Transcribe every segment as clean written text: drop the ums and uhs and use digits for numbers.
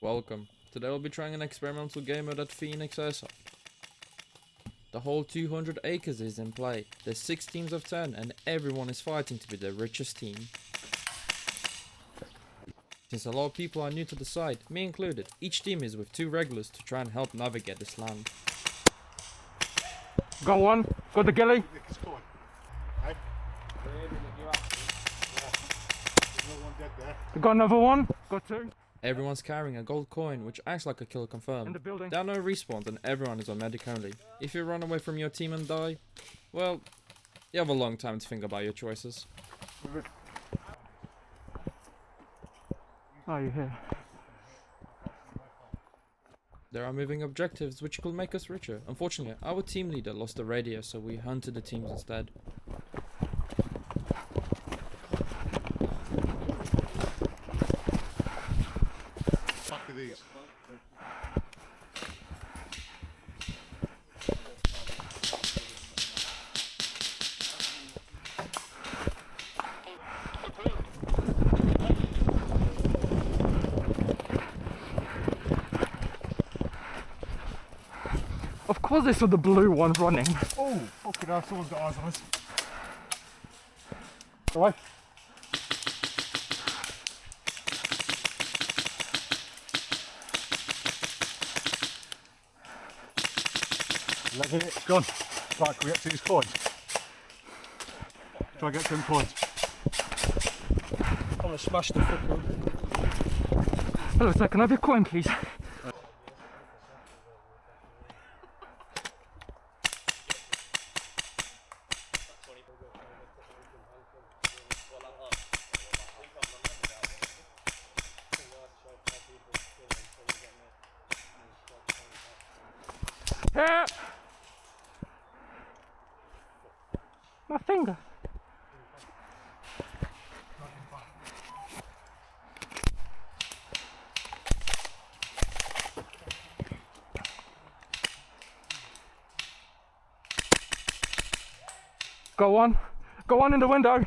Welcome. Today we'll be trying an experimental game mode at Phoenix Airsoft. The whole 200 acres is in play. There's 6 teams of 10 and everyone is fighting to be the richest team. Since a lot of people are new to the site, me included, each team is with 2 regulars to try and help navigate this land. Got one, got the ghillie. Got another one, got 2. Everyone's carrying a gold coin which acts like a kill confirmed. In the building. There are no respawns and everyone is on medic only. If you run away from your team and die, well, you have a long time to think about your choices. Oh, you're here. There are moving objectives which could make us richer. Unfortunately, our team leader lost the radio, so we hunted the teams instead. Fuck are these? Of course I saw the blue one running. Oh, fucking hell, someone's got eyes on us. Away. Level it, gone. Right, can we get to these coins? Try and get some coins. I'm gonna smash the football. Hello sir, can I have your coin please? Here! My finger. Go on in the window.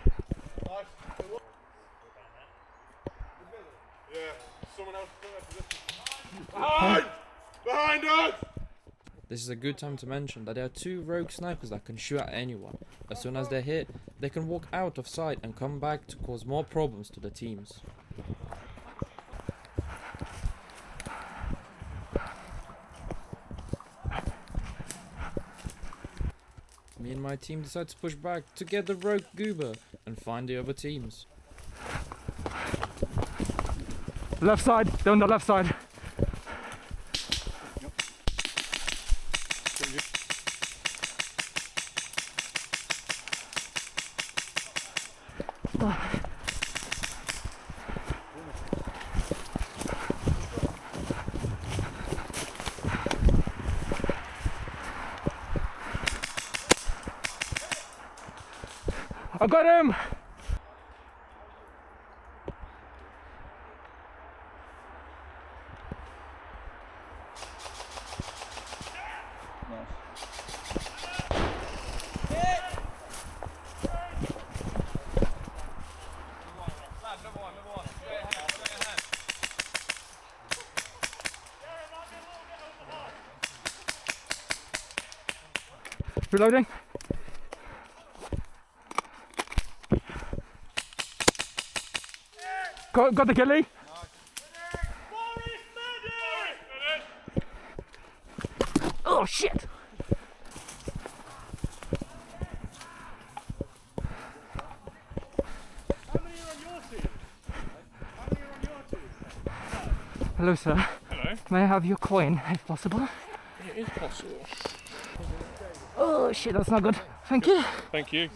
Yeah, someone else behind! Behind us! This is a good time to mention that there are 2 rogue snipers that can shoot at anyone. As soon as they're hit, they can walk out of sight and come back to cause more problems to the teams. Me and my team decide to push back to get the rogue goober and find the other teams. Left side, they're on the left side. I got him! Reloading. Got the ghillie. Oh shit! Hello sir. Hello. May I have your coin if possible? It is possible. Oh shit, that's not good. Thank you. Thank you.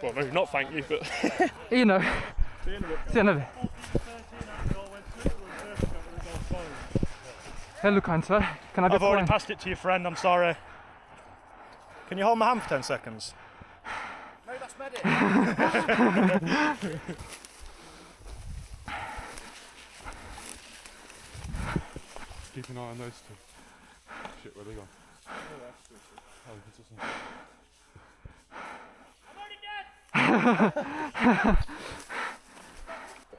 Well, no, not thank you, but You know. See you in a bit. Hello kind sir. Can I have I've your already coin? passed it to your friend, I'm sorry. Can you hold my hand for 10 seconds? No, that's medic. Keep an eye on those 2. Shit, where are they gone? Oh,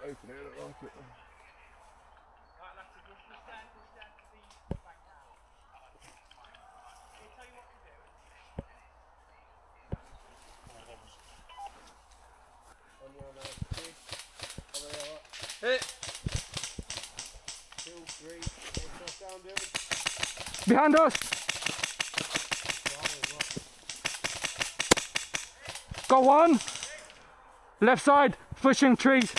Open it, I don't like it. Behind us! Got one! Left side, pushing trees.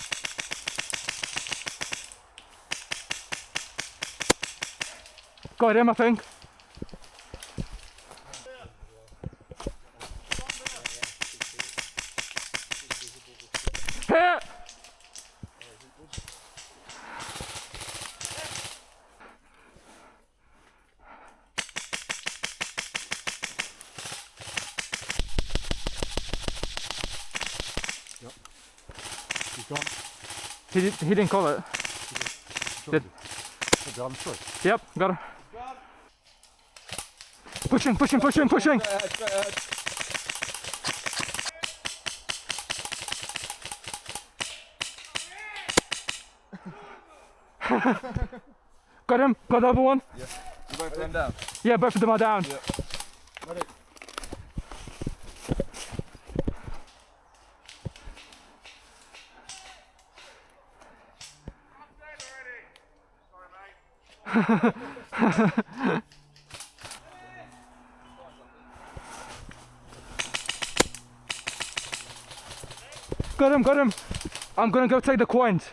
Got him, I think. Hit! He's gone. He didn't call it. Did. Down the street. Yep, got him. Pushing, pushing, pushing, pushing. Got him, got the other one. Yeah. You both of them down? Yeah, both of them are down. Yeah. Ready? Got him, got him. I'm gonna go take the coins.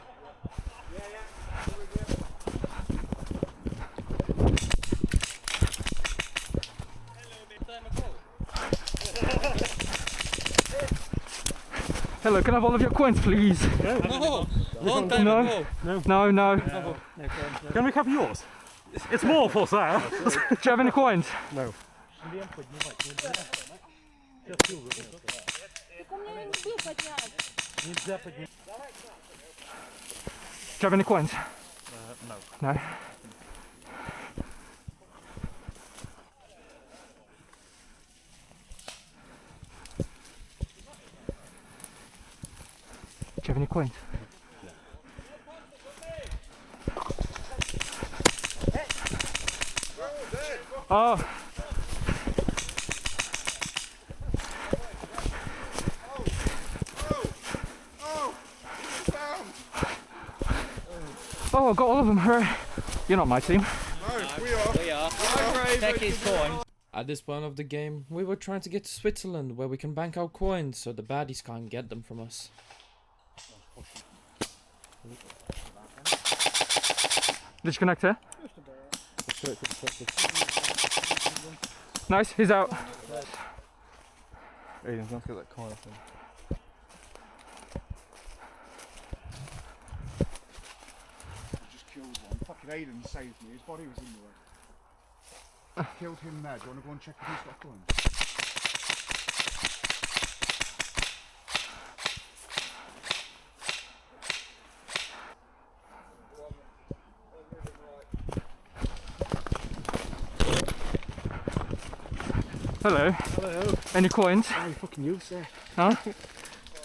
Hello, can I have all of your coins, please? No, long time No. ago. No, no. Can we have yours? It's more for sale. Do you have any coins? No. Только мне не могу поднять. Do you have any coins? No. No. Do you have any coins? Oh. Oh, I got all of them. Hooray. You're not my team. We are. Take his coins. At this point of the game, we were trying to get to Switzerland where we can bank our coins so the baddies can't get them from us. Disconnect here. Nice, he's out. Aiden's gonna get that coin off him. Just killed one. Fucking Aiden saved me. His body was in the way. Killed him there. Do you want to go and check if he's got a coin? Hello. Hello. Any coins? Oh, you fucking use there. Huh?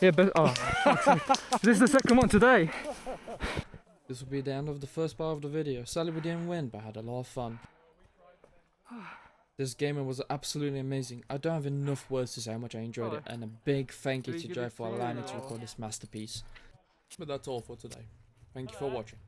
Yeah, but oh, this is the second one today. This will be the end of the first part of the video. Sadly we didn't win, but had a lot of fun. This gaming was absolutely amazing. I don't have enough words to say how much I enjoyed it, and a big thank you to Joe for allowing me to record this masterpiece. But that's all for today. Thank you for watching.